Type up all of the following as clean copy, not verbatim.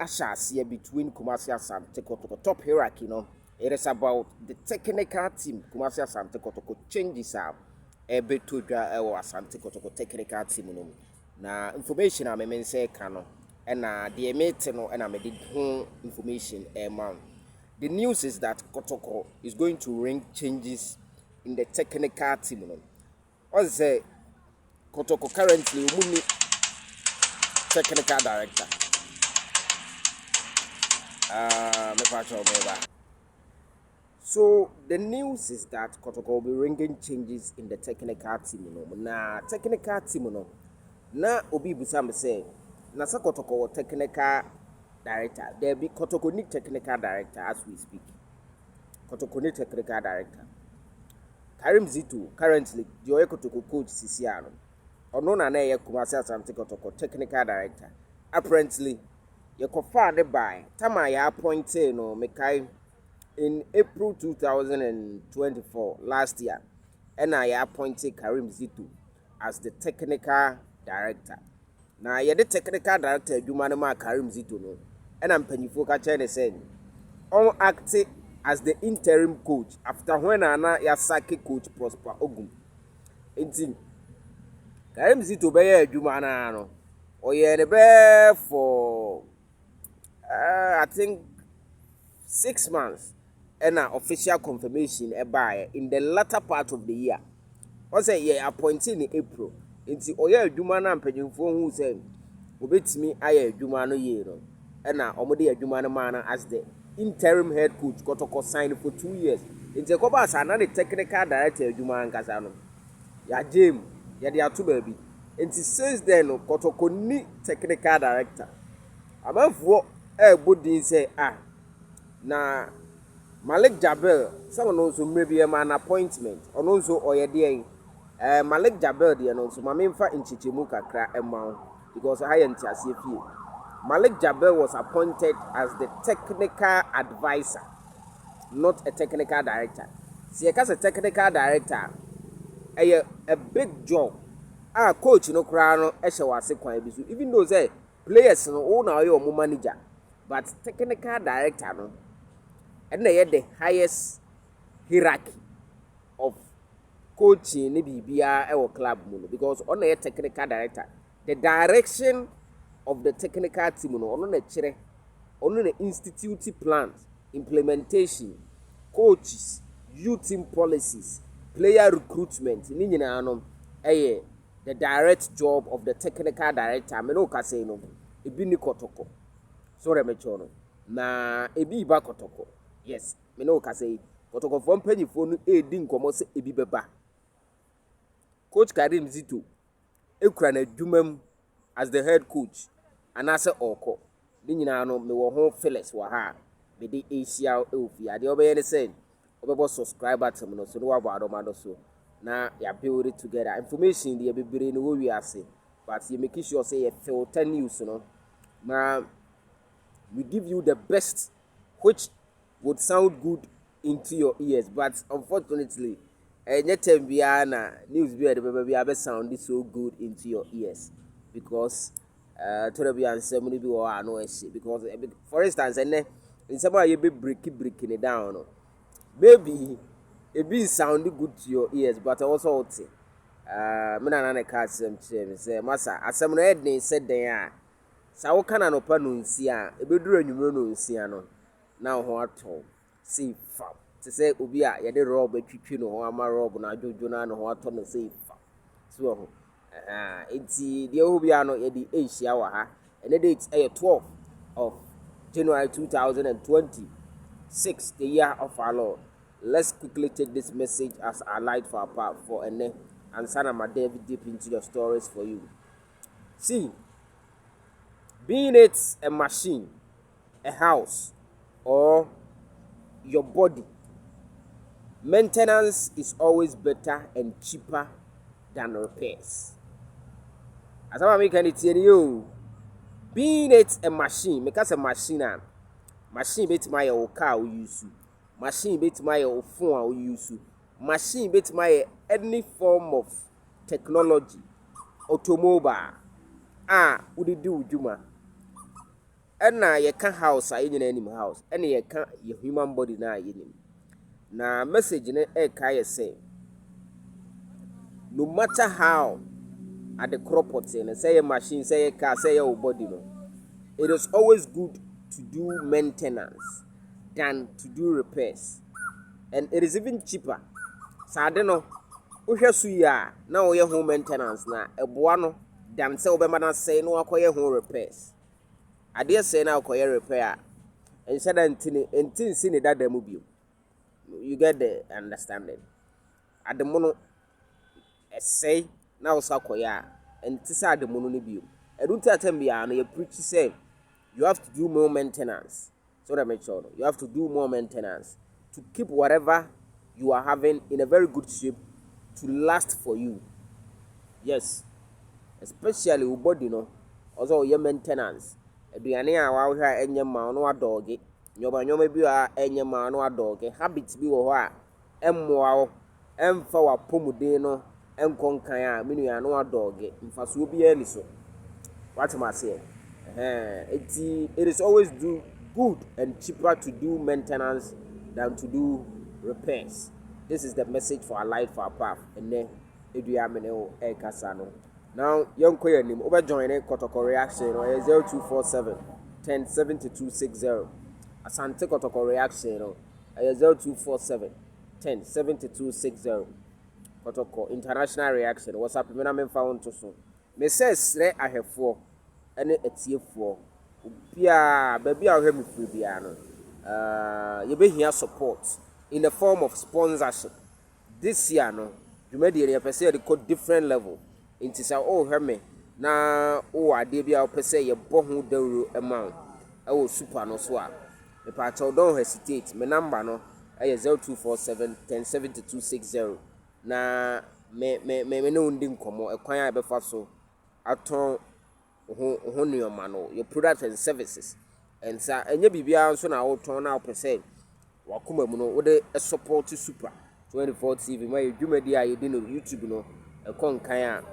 Ashas between Kumasi Asante Kotoko top hierarchy, it is about the technical team. Kumasi Asante Kotoko changes up a bit to Asante Kotoko technical team. Na information I may say cano and the mate no and I made information amount. The news is that Kotoko is going to bring changes in the technical team. What say Kotoko currently technical director. So the news is that Kotoko will be bringing changes in the technical team. Na technical team na obi busam say na sa Kotoko technical director. There be Kotoko need technical director as we speak. Kotoko need technical director. Karim Zito currently the Kotoko coach Sisiano. Ono na ye Kumasi Asante Kotoko technical director. Apparently you confirmed by Tama ya appointed no mekai in April 2024 last year, and I appointed Karim Zito as the technical director. Now you're the technical director, you man Karim Zito no, and I'm penny for catching saying on acting as the interim coach after when Anna Yasaki coach Prosper Ogum. Indeed, Karim Zito be Jumana no, or you're the bear for I think 6 months and an official confirmation in the latter part of the year. Once a year appointed in April. Into Oya Jumana and Pedro who said, Obit me aye Jumano year and now Omodi Jumana mana as the interim head coach Kotoko signed for 2 years. Into Cobas another technical director Juman Casano. Ya Jim, ya they are two baby. And since then Kotoko ni technical director. Above what Budin say na Malik Jabel someone also maybe an appointment or also or Malik Jabel the also my main in Chichimuka cra amount because I am TCF. Malik Jabel was appointed as the technical advisor, not a technical director. See, as a technical director, a big job. Coach no crown even though say players no own your manager. But technical director no, and they had the highest hierarchy of coaching ni bibia our club because on the technical director, the direction of the technical team no on the institute plans, implementation, coaches, youth team policies, player recruitment. Ni nyina no the direct job of the technical director. Me no ka say no, ebi ni Kotoko. Sorry, Mechono. Na ebi ba Kotoko. Yes, me no ka say Kotoko from penny phone din komo se ebi beba. Coach Karim Zito ekura na dwumam as the head coach. Anase oko. Di nyina no me wo ho Felix wa ha. Me di Asia ofi. Ade obeye ne say obebo subscriber tem no so no wa adomado so. Na ya build it together. Information dey be bere no we ase. But you make sure say you filter news no. Na we give you the best which would sound good into your ears, but unfortunately news be sound so good into your ears because because for instance in some way you be breaking it down maybe it be sound good to your ears but also me na na ka say masa asem no head said there sa wo kana no pa no nsia ebeduru anwumro no nsia no na ho ato say fam to say obi a ye de rob atwitwi no ho ama rob na adwojo na no ho ato no say fam so ho enti de obi a no ye di Asia wa ha and the date 12 of January 2026 the year of our Lord. Let's quickly take this message as our light for our path for and Sana my David deep into the stories for you. See, being it a machine, a house, or your body, maintenance is always better and cheaper than repairs. As I make it tell you, being it a machine, because a machine bit my car we use, machine bit my phone we use, machine bit my any form of technology, automobile. Would you do Juma? ɛna yɛka house a yɛnyina anim house ɛna yɛka yɛ human body na yɛnim na message ne ɛka yɛ sɛ no matter how at the crop pot say a machine, say a car, say your body no, it is always good to do maintenance than to do repairs, and it is even cheaper. So I don't know. Uhwe suya na oye home maintenance na eboa no than say obema na say no akoye home repairs. I dare say na akoye repair and said until see that demo bio. You get the understanding. At the mono say now sakoya and tisa the mono bio. I don't tell them and you preach say you have to do more maintenance. So that make sure you have to do more maintenance to keep whatever you are having in a very good shape to last for you. Yes, especially your body, no. Also your maintenance. Aduane a wa hwa enye ma no adoge. Nyoba bi a enye ma no adoge. Habits bi wo ho a emmoa wo. Emfa wa pomuden no enkonkan a menu ya no adoge. Mfaso bi ani so. What am I saying? It is always good and cheaper to do maintenance than to do repairs. This is the message for our life, for our path. And then, now, young Koyanim, over joining Kotoko reaction or 0247 107260. Asante Kotoko reaction or 0247 107260. Kotoko international reaction. What's up? I'm found to so. Me says, I have 4 and it's here 4. Pia, baby, I'll have me free piano. You be here support in the form of sponsorship. This year, no, you made the person code different level. Into say, oh, hear me. Now, oh, I did be our per se, your bohu de amount. I will super no swap. The part don't hesitate. My number no, I 0247 107260. Na me no ndim komo ekwan a be fa so aton ho nneoma no your products and services and sa enye bibia nso na wo ton na opese wakoma mu no wo de support super 24 TV my dwumadi a yedi no YouTube no ekon kan a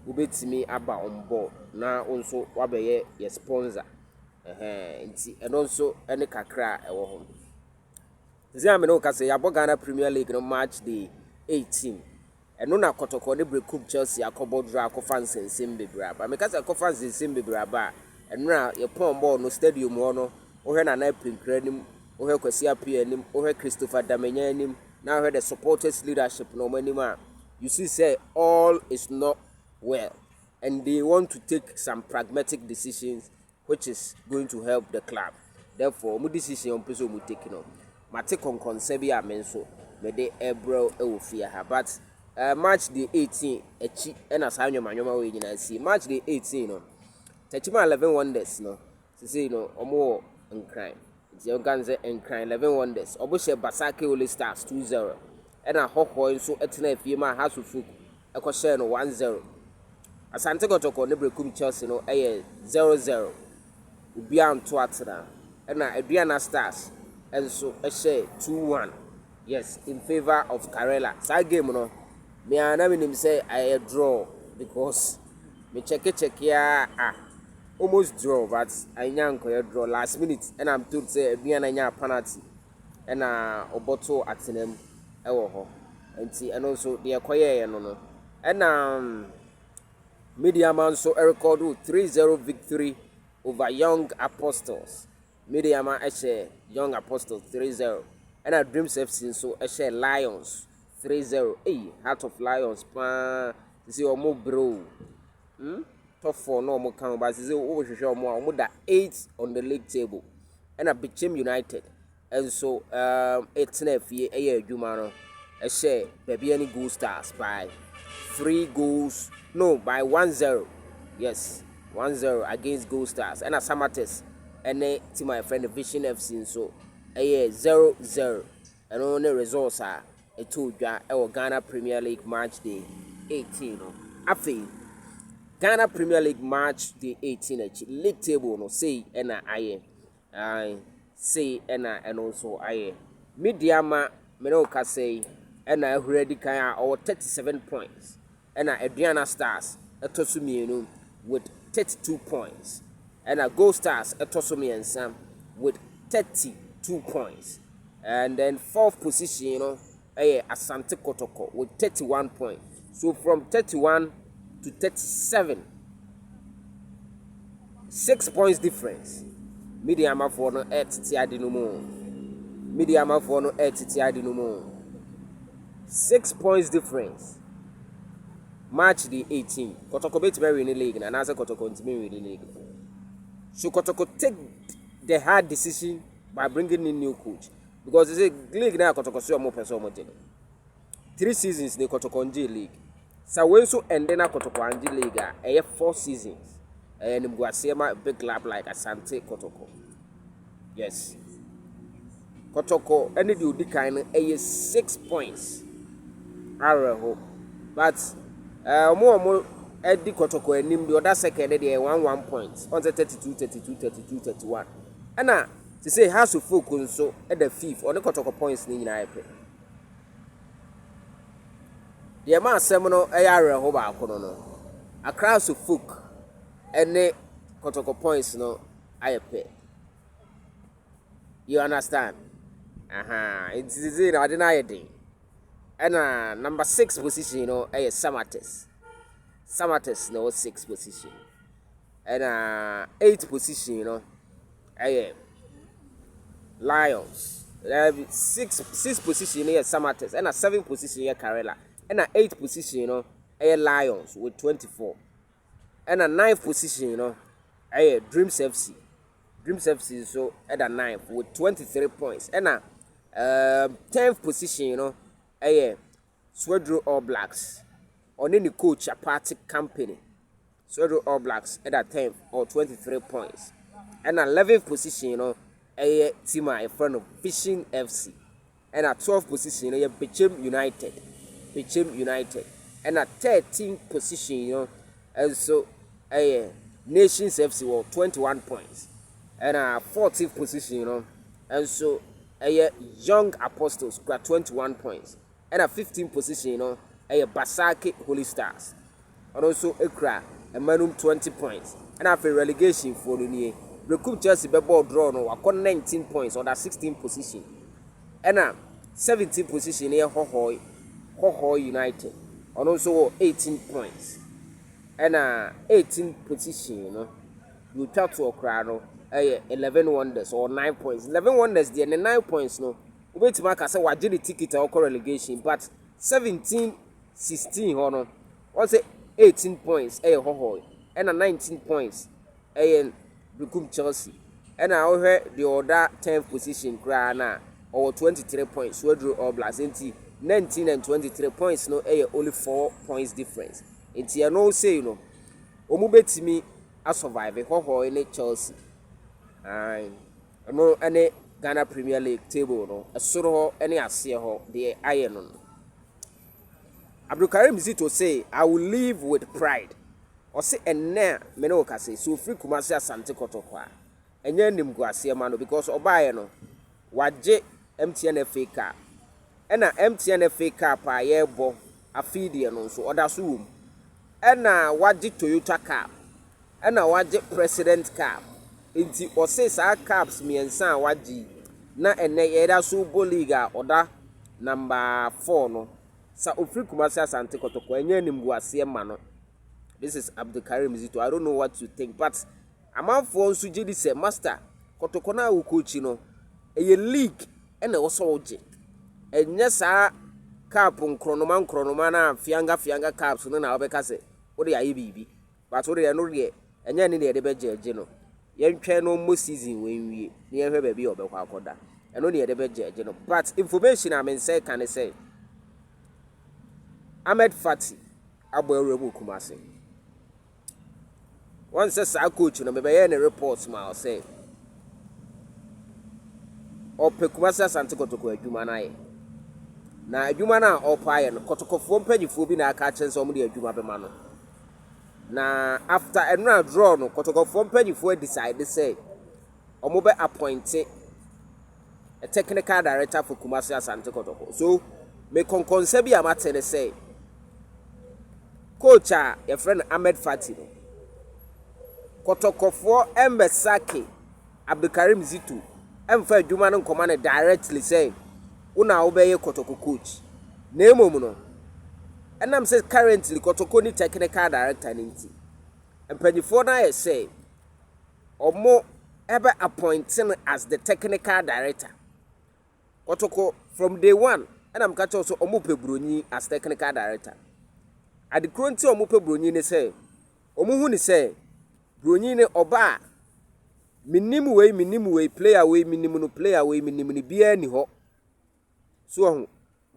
wo betimi aba on board na nso wabeye your sponsor nti eno nso ene kakra ewo ho zia me no ka se yabo Ghana Premier League no match day 18 eno na Kotoko ne break Chelsea akobo dra akofans nsem bebra ba me ka se akofans nsem bebra ba eno na ye pon ball no stadium ho no wo hwe na na pinkra nim wo hwe Kwasi Apia nim wo hwe Christopher Damenya nim na wo hwe the supporters leadership no manim a you see say all is not well and they want to take some pragmatic decisions which is going to help the club. Therefore mu decision on person mu take no mate konkonsa bi a menso me de ebro e wo fia ha but match the 18 echi na sa anwoma we nyina si match the 18 no Techima 11 wonders no say no omo nkran the organze nkran 11 wonders obo she Basake Ole Stars 2-0 na hoho nso etena afie ma hasufu ekọ share no 1-0 Asante Kotoko ne brekum Chelsea no 0-0 ubi anto atena na Aduana Stars enso share 2-1 yes in favor of Karela. That game no me ana me say I draw because me check ya almost draw but I nyanko draw last minute and I'm told say Aduana nya penalty and oboto atenem ewo ho enti and also the akoye no and Media man so record 3-0 victory over Young Apostles. Media man Young Apostles 3-0 and our Dreams FC so Lions 3-0. Hey, Heart of Lions pa see omo bro. Top 4 no more count but see over show more that 8 on the league table. And a Bichim United and so it's na fie adwuma no baby any Gold Stars by 3 goals no by 1-0. Yes, 1-0 against Gold Stars and a Samates and to my friend Vision FC so 0-0 and only results are a two Ghana Premier League match day 18 no afi Ghana Premier League match day 18 league table no say and I say and also media ma me no ka say and I already kan or 37 points and Aduana Stars etosumienu with 32 points and Gold Stars Etosomi and Sam with 32 points. And then fourth position, Asante Kotoko with 31 points. So from 31 to 37, 6 points difference. Mediama for no Tiadi no more. Mediama for no Tiadi no more. 6 points difference. March the 18th. Kotoko beat me in the league, and another Kotoko into me in the league. So Kotoko take the hard decision by bringing in new coach, because it's a league now. Kotoko so more person more. 3 seasons in the Kotoko NG league. So when so and then Kotoko NG league, 4 seasons. And I'm going to see my big club like Asante Kotoko. Yes. Kotoko any do the kind 6 points. But more Eddie Kotoko and him the other second they 1 point on the 32, 32, 32, 31. And now to say has to focus so at the fifth on the Kotoko points in United. The amount seminal area hoba kono a crowd of folk and the Kotoko points no I pay. You understand? It's easy, I deny it. And number 6 position, Samates. Samates, no 6 position. And 8th position, Lions. 6 position here, Samates. And 7th position here, Karela. And 8th position, Lions with 24. And 9th position, Dreams FC. Dreams FC so at 9th with 23 points. And 10th position, Swedro All Blacks. On any coach a party company. Swedro All Blacks at 10th or 23 points. And 11th position, team in front of Fishing FC. And 12th position, Bechem United. Bechem United. And 13th position, also Nations FC with 21 points. And 14th position, also Young Apostles got 21 points. And 15th position, Basake Holy Stars. And also Ekra, Manum 20 points. And after relegation for the year, Recruit Chelsea ball draw no 19 points on that 16th position. And 17th position here, Hoho United. And also 18 points. And 18th position, you try to Okrano, 11 wonders or 9 points. 11 wonders, there and 9 points, no. Wait to mark, I said, what did the ticket or relegation? But 17, 16, no. What's it? 18 points, Hoho, and 19 points, Recruit Chelsea. And I heard the other 10th position, Grana, or 23 points, Swedro or Blazenti, 19 and 23 points, no, only 4 points difference. It's here no say, you know, Omubet me a survivor, Hoho in Chelsea. I know any Ghana Premier League table, no, a sort of any Asia, the iron. Abdulkarim Zito say, I will live with pride. Or say, and now, Menoka say, so free Kumasi Asante Kotoko. And then him go see a man because Obayano, what J MTN FA Cup. And a MTN FA Cup, a year bo, a feedian, so other soon. And what J Toyota Cup. And what J President Cup. Inti or says our caps me and son what G. Na and either so boliga or that number 4 no. Sa ofri Kumasi Asante Kotoko and him go see a man. This is Abdulkarim Zito. I don't know what you think, but I'm out for Sujidi say, Master, Kotoko na ukochino, a league and also oje. And yes, our cap on chronomana, fianga caps, no now because what are you, baby? But what are you yet? And you need a better general. You can no more season when we near her baby or Bequacoda, and only a better general. But information I mean, say, can I say? Ahmed Fati, Abu Kumasi. Once a coach, no be any reports, ma say. Or Pekumasa Santa Kotoko, Jumana. Na Jumana or Pine, Kotoko from Penny Fubina catching somebody a Jumabemano. Na after a round draw, no Kotoko from Penny for decide to say, or mobile appointed a technical director for Kumasa Santa Kotoko. So, me concebi a matter say, Coach, your friend Ahmed Fatino. Kotokofo Embesaki Abdulkarim Zito emfa adwuma no nkoma no directly say una obeye Kotoko coach na emom no enam say currently Kotoko ni technical director nti empanyifo na say omo ebe appointing as the technical director Kotoko from day one enam catch also omo pe Broni as technical director at the current omo pe Broni ne say omo hu ni say Broni ne oba minim way player way minim no player way minim ni bia ni ho so ho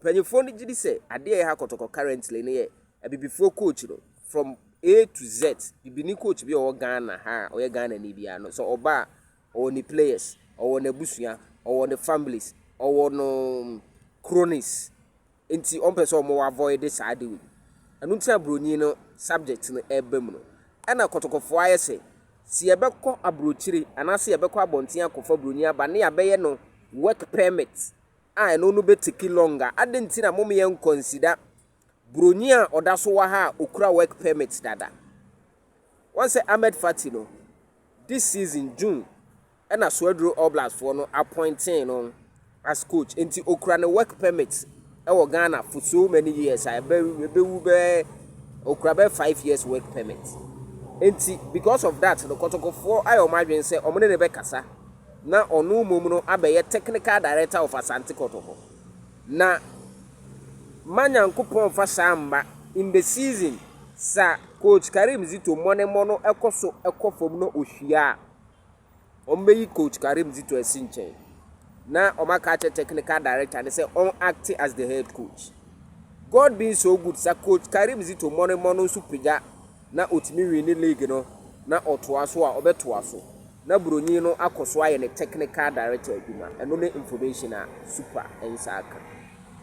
panyefo ni gidi say ade e ha Kotoko currently ne ye before coach no from A to Z bibini coach bi o Ghana ha o ye Ghana ni bia no so oba o ni players o na busua o the families o no cronies enti on person mo avoid this ade we anu tia Broni no subject no ebem no ana Kotokofo aye say si ebekọ abrochiri anase ebekọ abonten akofa Broni aba ne abeye no work permit no betiki longer adenti na mom yen consider Broni a odaso wa ha okura work permit dada once Ahmed Fati no this season June na Swedro Oblast for no appointing no as coach enti okura ne work permit e Ghana for so many years I be okura be 5 years work permit. Enti because of that the Kotokofo ayo madwen say omone ne be kasa na onu mom no abeye technical director of Asante Kotoko na manyankopon fa samba in the season sa coach Karim Zito mono ekoso ekofom no ohia ombeyi coach Karim Zito asinchen na omaka technical director they say on acting as the head coach. God being so good sa coach Karim Zito mono supija na otimi win league no na otoaso a obetoaso na Broni no akoso aye ne technical director adwuma eno ne information a super ensaka